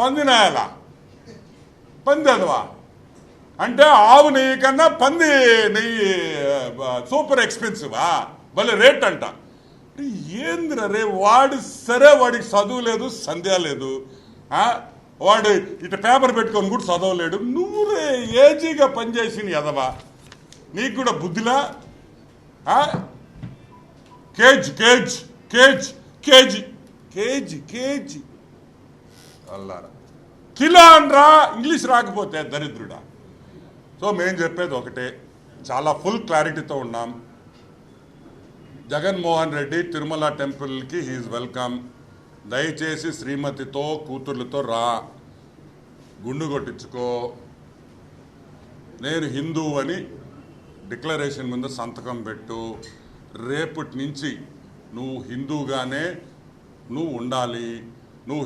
పందినాయాలా పంది అదవా అంటే ఆవు నెయ్యి కన్నా పంది నెయ్యి సూపర్ ఎక్స్పెన్సివా భలే రేట్ అంట. ఏందిరా రే వాడు సరే వాడికి చదువు లేదు సంధ్య లేదు, వాడు ఇటు పేపర్ పెట్టుకొని కూడా చదవలేడు. నువ్వు రే ఏజీగా పనిచేసిన ఎదవా నీకు కూడా బుద్ధిలా? కేజ్ కేజ్ కేజ్ కేజీ కేజీ కేజీ అల్లారా కిలో అనరా ఇంగ్లీష్ రాకపోతే దరిద్రుడా. సో మేము చెప్పేది ఒకటే, చాలా ఫుల్ క్లారిటీతో ఉన్నాం. జగన్మోహన్ రెడ్డి తిరుమల టెంపుల్కి హీఈస్ వెల్కమ్. దయచేసి శ్రీమతితో కూతుర్లతో రా, గుండు కొట్టించుకో. నేను హిందూ అని డిక్లరేషన్ మీద సంతకం పెట్టు. రేపటి నుంచి నువ్వు హిందూగానే నువ్వు ఉండాలి. నువ్వు